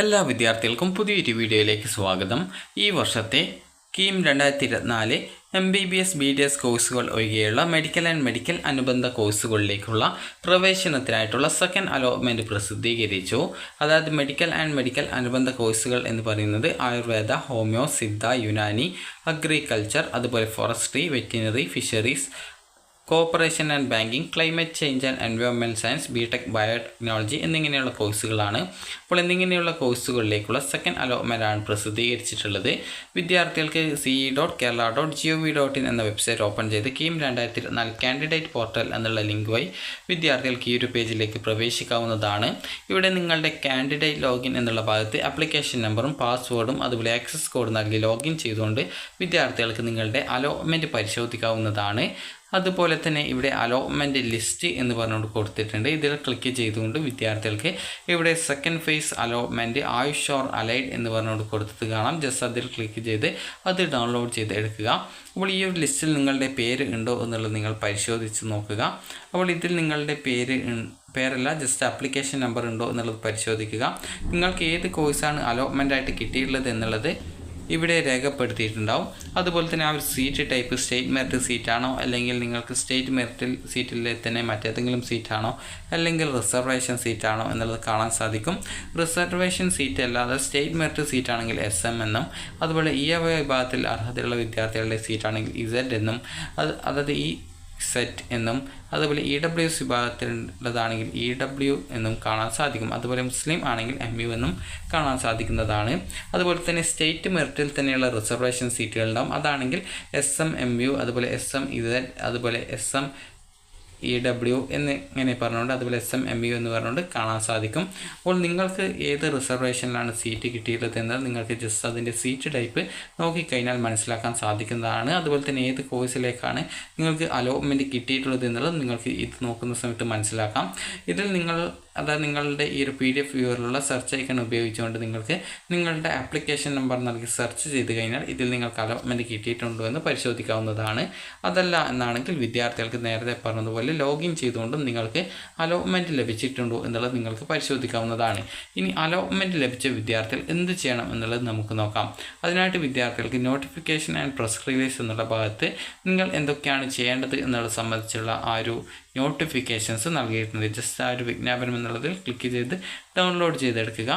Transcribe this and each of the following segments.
എല്ലാ വിദ്യാർത്ഥികൾക്കും പുതിയൊരു വീഡിയോയിലേക്ക് സ്വാഗതം. ഈ വർഷത്തെ കീം 2024 MBBS BDS കോഴ്സുകൾ ഒഴികെയുള്ള മെഡിക്കൽ ആൻഡ് മെഡിക്കൽ അനുബന്ധ കോഴ്സുകളിലേക്കുള്ള പ്രവേശനത്തിനായിട്ടുള്ള സെക്കൻഡ് അലോട്ട്മെൻറ്റ് പ്രസിദ്ധീകരിച്ചു. അതായത് മെഡിക്കൽ ആൻഡ് മെഡിക്കൽ അനുബന്ധ കോഴ്സുകൾ എന്ന് പറയുന്നത് ആയുർവേദ, ഹോമിയോ, സിദ്ധ, യുനാനി, അഗ്രികൾച്ചർ, അതുപോലെ forestry, veterinary, fisheries, corporation and banking, climate change and environment science, BTech biotechnology എന്നിങ്ങനെയുള്ള കോഴ്സുകളാണ്. അപ്പോൾ എന്നിങ്ങനെയുള്ള കോഴ്സുകളിലേക്കുള്ള സെക്കൻഡ് അലോട്ട്മെൻറ്റാണ് പ്രസിദ്ധീകരിച്ചിട്ടുള്ളത്. വിദ്യാർത്ഥികൾക്ക് ce.kerala.gov.in എന്ന വെബ്സൈറ്റ് ഓപ്പൺ ചെയ്ത് കീം 2024 കാൻഡിഡേറ്റ് പോർട്ടൽ എന്നുള്ള ലിങ്ക് വഴി വിദ്യാർത്ഥികൾക്ക് ഈ ഒരു പേജിലേക്ക് പ്രവേശിക്കാവുന്നതാണ്. ഇവിടെ നിങ്ങളുടെ കാൻഡിഡേറ്റ് ലോഗിൻ എന്നുള്ള ഭാഗത്ത് ആപ്ലിക്കേഷൻ നമ്പറും പാസ്വേഡും അതുപോലെ ആക്സസ് കോഡ് നൽകി ലോഗിൻ ചെയ്തുകൊണ്ട് വിദ്യാർത്ഥികൾക്ക് നിങ്ങളുടെ അലോട്ട്മെൻറ്റ് പരിശോധിക്കാവുന്നതാണ്. അതുപോലെ തന്നെ ഇവിടെ അലോട്ട്മെൻറ്റ് ലിസ്റ്റ് എന്ന് പറഞ്ഞുകൊണ്ട് കൊടുത്തിട്ടുണ്ട്. ഇതിൽ ക്ലിക്ക് ചെയ്തുകൊണ്ട് വിദ്യാർത്ഥികൾക്ക് ഇവിടെ second phase allotment Ayush or allied എന്ന് പറഞ്ഞുകൊണ്ട് കൊടുത്തത് കാണാം. ജസ്റ്റ് അതിൽ ക്ലിക്ക് ചെയ്ത് അത് ഡൗൺലോഡ് ചെയ്ത് എടുക്കുക. അപ്പോൾ ഈ ഒരു ലിസ്റ്റിൽ നിങ്ങളുടെ പേര് ഉണ്ടോ എന്നുള്ളത് നിങ്ങൾ പരിശോധിച്ച് നോക്കുക. അപ്പോൾ ഇതിൽ നിങ്ങളുടെ പേരല്ല, ജസ്റ്റ് ആപ്ലിക്കേഷൻ നമ്പർ ഉണ്ടോ എന്നുള്ളത് പരിശോധിക്കുക. നിങ്ങൾക്ക് ഏത് കോഴ്സാണ് അലോട്ട്മെൻറ്റായിട്ട് കിട്ടിയിട്ടുള്ളത് എന്നുള്ളത് ഇവിടെ രേഖപ്പെടുത്തിയിട്ടുണ്ടാവും. അതുപോലെ തന്നെ ആ ഒരു സീറ്റ് ടൈപ്പ് സ്റ്റേറ്റ് മെറിറ്റ് സീറ്റാണോ, അല്ലെങ്കിൽ നിങ്ങൾക്ക് സ്റ്റേറ്റ് മെറിറ്റിൽ സീറ്റിലെ തന്നെ മറ്റേതെങ്കിലും സീറ്റാണോ, അല്ലെങ്കിൽ റിസർവേഷൻ സീറ്റാണോ എന്നുള്ളത് കാണാൻ സാധിക്കും. റിസർവേഷൻ സീറ്റ് അല്ലാതെ സ്റ്റേറ്റ് മെറിറ്റ് സീറ്റാണെങ്കിൽ SM എന്നും, അതുപോലെ വിഭാഗത്തിൽ അർഹതയുള്ള വിദ്യാർത്ഥികളുടെ സീറ്റാണെങ്കിൽ Z എന്നും, അതായത് ഈ സെറ്റ് എന്നും, അതുപോലെ EWS വിഭാഗത്തിലുള്ളതാണെങ്കിൽ EW എന്നും കാണാൻ സാധിക്കും. അതുപോലെ മുസ്ലിം ആണെങ്കിൽ MU എന്നും കാണാൻ സാധിക്കുന്നതാണ്. അതുപോലെ തന്നെ സ്റ്റേറ്റ് മെറിറ്റിൽ തന്നെയുള്ള റിസർവേഷൻ സീറ്റുകൾ ഉണ്ടാവും. അതാണെങ്കിൽ SM MU, അതുപോലെ SM Z, അതുപോലെ SM EW എന്നിങ്ങനെ പറഞ്ഞുകൊണ്ട്, അതുപോലെ SM MU എന്ന് പറഞ്ഞുകൊണ്ട് കാണാൻ സാധിക്കും. അപ്പോൾ നിങ്ങൾക്ക് ഏത് റിസർവേഷനിലാണ് സീറ്റ് കിട്ടിയിട്ടുള്ളത് എന്നത് നിങ്ങൾക്ക് ജസ്റ്റ് അതിൻ്റെ സീറ്റ് ടൈപ്പ് നോക്കിക്കഴിഞ്ഞാൽ മനസ്സിലാക്കാൻ സാധിക്കുന്നതാണ്. അതുപോലെ തന്നെ ഏത് കോഴ്സിലേക്കാണ് നിങ്ങൾക്ക് അലോട്ട്മെൻറ്റ് കിട്ടിയിട്ടുള്ളത് എന്നുള്ളത് നിങ്ങൾക്ക് ഇത് നോക്കുന്ന സമയത്ത് മനസ്സിലാക്കാം. ഇതിൽ അതായത് നിങ്ങളുടെ ഈ ഒരു PDF വ്യൂവറിലുള്ള സെർച്ച് ഐക്കൺ ഉപയോഗിച്ചുകൊണ്ട് നിങ്ങൾക്ക് നിങ്ങളുടെ ആപ്ലിക്കേഷൻ നമ്പർ നൽകി സെർച്ച് ചെയ്ത് കഴിഞ്ഞാൽ ഇതിൽ നിങ്ങൾക്ക് അലോട്ട്മെൻറ്റ് കിട്ടിയിട്ടുണ്ടോ എന്ന് പരിശോധിക്കാവുന്നതാണ്. അതല്ല എന്നാണെങ്കിൽ വിദ്യാർത്ഥികൾക്ക് നേരത്തെ പറഞ്ഞതുപോലെ ലോഗിൻ ചെയ്തുകൊണ്ടും നിങ്ങൾക്ക് അലോട്ട്മെൻറ്റ് ലഭിച്ചിട്ടുണ്ടോ എന്നുള്ളത് നിങ്ങൾക്ക് പരിശോധിക്കാവുന്നതാണ്. ഇനി അലോട്ട്മെൻറ്റ് ലഭിച്ച വിദ്യാർത്ഥികൾ എന്ത് ചെയ്യണം എന്നുള്ളത് നമുക്ക് നോക്കാം. അതിനായിട്ട് വിദ്യാർത്ഥികൾക്ക് നോട്ടിഫിക്കേഷൻ ആൻഡ് പ്രസ് റിലീസ് എന്നുള്ള ഭാഗത്ത് നിങ്ങൾ എന്തൊക്കെയാണ് ചെയ്യേണ്ടത് എന്നുള്ളത് സംബന്ധിച്ചുള്ള ആ ഒരു നോട്ടിഫിക്കേഷൻസ് നൽകിയിട്ടുണ്ട്. ജസ്റ്റ് ആ ഒരു വിജ്ഞാപനം എന്നുള്ളതിൽ ക്ലിക്ക് ചെയ്ത് ഡൗൺലോഡ് ചെയ്തെടുക്കുക.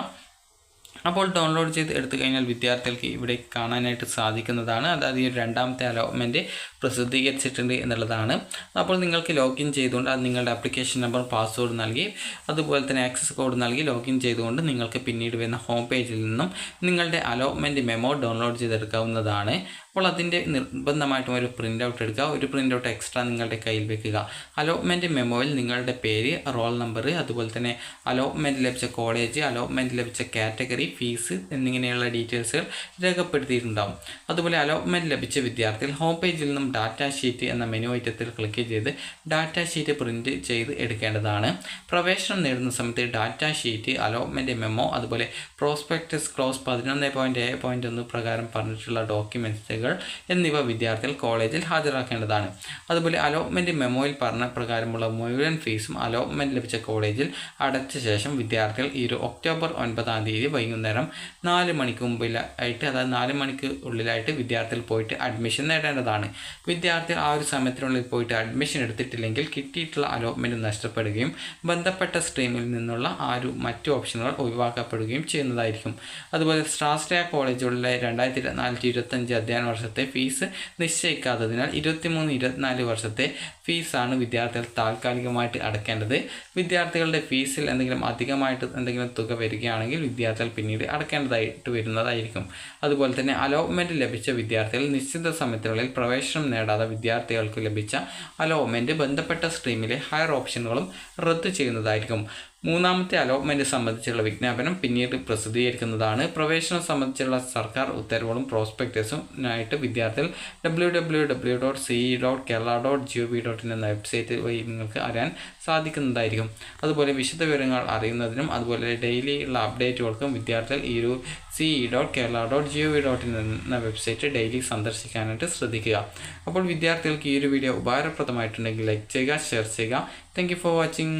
അപ്പോൾ ഡൗൺലോഡ് ചെയ്ത് എടുത്തു കഴിഞ്ഞാൽ വിദ്യാർത്ഥികൾക്ക് ഇവിടെ കാണാനായിട്ട് സാധിക്കുന്നതാണ്. അതായത് ഈ രണ്ടാമത്തെ അലോട്ട്മെൻറ്റ് പ്രസിദ്ധീകരിച്ചിട്ടുണ്ട് എന്നുള്ളതാണ്. അപ്പോൾ നിങ്ങൾക്ക് ലോഗിൻ ചെയ്തുകൊണ്ട് അത് നിങ്ങളുടെ ആപ്ലിക്കേഷൻ നമ്പർ, പാസ്വേഡ് നൽകി അതുപോലെ തന്നെ ആക്സസ് കോഡ് നൽകി ലോഗിൻ ചെയ്തുകൊണ്ട് നിങ്ങൾക്ക് പിന്നീട് വരുന്ന ഹോം പേജിൽ നിന്നും നിങ്ങളുടെ അലോട്ട്മെൻറ്റ് മെമ്മോ ഡൗൺലോഡ് ചെയ്തെടുക്കാവുന്നതാണ്. അപ്പോൾ അതിൻ്റെ നിർബന്ധമായിട്ടും ഒരു പ്രിൻ്റ് ഔട്ട് എടുക്കുക. ഒരു പ്രിൻ്റ് ഔട്ട് എക്സ്ട്രാ നിങ്ങളുടെ കയ്യിൽ വെക്കുക. അലോട്ട്മെൻറ്റ് മെമ്മോയിൽ നിങ്ങളുടെ പേര്, റോൾ നമ്പർ, അതുപോലെ തന്നെ അലോട്ട്മെൻറ്റ് ലഭിച്ച കോളേജ്, അലോട്ട്മെൻറ്റ് ലഭിച്ച കാറ്റഗറി, ഫീസ് എന്നിങ്ങനെയുള്ള ഡീറ്റെയിൽസുകൾ രേഖപ്പെടുത്തിയിട്ടുണ്ടാകും. അതുപോലെ അലോട്ട്മെൻറ്റ് ലഭിച്ച വിദ്യാർത്ഥികൾ ഹോം പേജിൽ നിന്നും ഡാറ്റ ഷീറ്റ് എന്ന മെനു ഐറ്റത്തിൽ ക്ലിക്ക് ചെയ്ത് ഡാറ്റ ഷീറ്റ് പ്രിൻറ്റ് ചെയ്ത് എടുക്കേണ്ടതാണ്. പ്രവേശനം നേടുന്ന സമയത്ത് ഡാറ്റ ഷീറ്റ്, അലോട്ട്മെൻറ്റ് മെമ്മോ, അതുപോലെ പ്രോസ്പെക്ടസ് ക്ലോസ് 11.A.1 പ്രകാരം പറഞ്ഞിട്ടുള്ള ഡോക്യുമെൻറ്റ്സുകൾ എന്നിവ വിദ്യാർത്ഥികൾ കോളേജിൽ ഹാജരാക്കേണ്ടതാണ്. അതുപോലെ അലോട്ട്മെൻറ്റ് മെമ്മോയിൽ പറഞ്ഞ പ്രകാരമുള്ള മുഴുവൻ ഫീസും അലോട്ട്മെൻറ്റ് ലഭിച്ച കോളേജിൽ അടച്ച ശേഷം വിദ്യാർത്ഥികൾ ഈ ഒരു ഒക്ടോബർ 9 വൈകുന്നേരം 4 മണിക്ക് മുമ്പിലായിട്ട്, അതായത് 4 മണിക്ക് ഉള്ളിലായിട്ട് വിദ്യാർത്ഥികൾ പോയിട്ട് അഡ്മിഷൻ നേടേണ്ടതാണ്. വിദ്യാർത്ഥികൾ ആ ഒരു സമയത്തിനുള്ളിൽ പോയിട്ട് അഡ്മിഷൻ എടുത്തിട്ടില്ലെങ്കിൽ കിട്ടിയിട്ടുള്ള അലോട്ട്മെൻറ്റ് നഷ്ടപ്പെടുകയും ബന്ധപ്പെട്ട സ്ട്രീമിൽ നിന്നുള്ള ആ ഒരു മറ്റു ഓപ്ഷനുകൾ ഒഴിവാക്കപ്പെടുകയും ചെയ്യുന്നതായിരിക്കും. അതുപോലെ സ്വാശ്രയ കോളേജുകളിലെ 2024-25 അധ്യയന വർഷത്തെ ഫീസ് നിശ്ചയിക്കാത്തതിനാൽ 23-24 വർഷത്തെ ഫീസാണ് വിദ്യാർത്ഥികൾ താൽക്കാലികമായിട്ട് അടയ്ക്കേണ്ടത്. വിദ്യാർത്ഥികളുടെ ഫീസിൽ അധികമായിട്ട് എന്തെങ്കിലും തുക വരികയാണെങ്കിൽ വിദ്യാർത്ഥികൾ പിന്നീട് അടയ്ക്കേണ്ടതായിട്ട് വരുന്നതായിരിക്കും. അതുപോലെ തന്നെ അലോട്ട്മെൻറ്റ് ലഭിച്ച വിദ്യാർത്ഥികൾ നിശ്ചിത സമയത്തിനുള്ളിൽ പ്രവേശനം നേടാതെ വിദ്യാർത്ഥികൾക്ക് ലഭിച്ച അലോട്ട്മെൻറ്റ് ബന്ധപ്പെട്ട സ്ട്രീമിലെ ഹയർ ഓപ്ഷനുകളും റദ്ദ് ചെയ്യുന്നതായിരിക്കും. മൂന്നാമത്തെ അലോട്ട്മെൻറ്റ് സംബന്ധിച്ചുള്ള വിജ്ഞാപനം പിന്നീട് പ്രസിദ്ധീകരിക്കുന്നതാണ്. പ്രവേശനം സംബന്ധിച്ചുള്ള സർക്കാർ ഉത്തരവുകളും പ്രോസ്പെക്ടസുമായിട്ട് വിദ്യാർത്ഥികൾ www.ce.kerala.gov.in എന്ന വെബ്സൈറ്റ് വഴി നിങ്ങൾക്ക് അറിയാൻ സാധിക്കുന്നതായിരിക്കും. അതുപോലെ വിശദവിവരങ്ങൾ അറിയുന്നതിനും അതുപോലെ ഡെയിലി ഉള്ള അപ്ഡേറ്റുകൾക്കും വിദ്യാർത്ഥികൾ ഈ ഒരു ce.kerala.gov.in എന്ന വെബ്സൈറ്റ് ഡെയിലി സന്ദർശിക്കാനായിട്ട് ശ്രദ്ധിക്കുക. അപ്പോൾ വിദ്യാർത്ഥികൾക്ക് ഈ ഒരു വീഡിയോ ഉപകാരപ്രദമായിട്ടുണ്ടെങ്കിൽ ലൈക്ക് ചെയ്യുക, ഷെയർ ചെയ്യുക. Thank you for watching.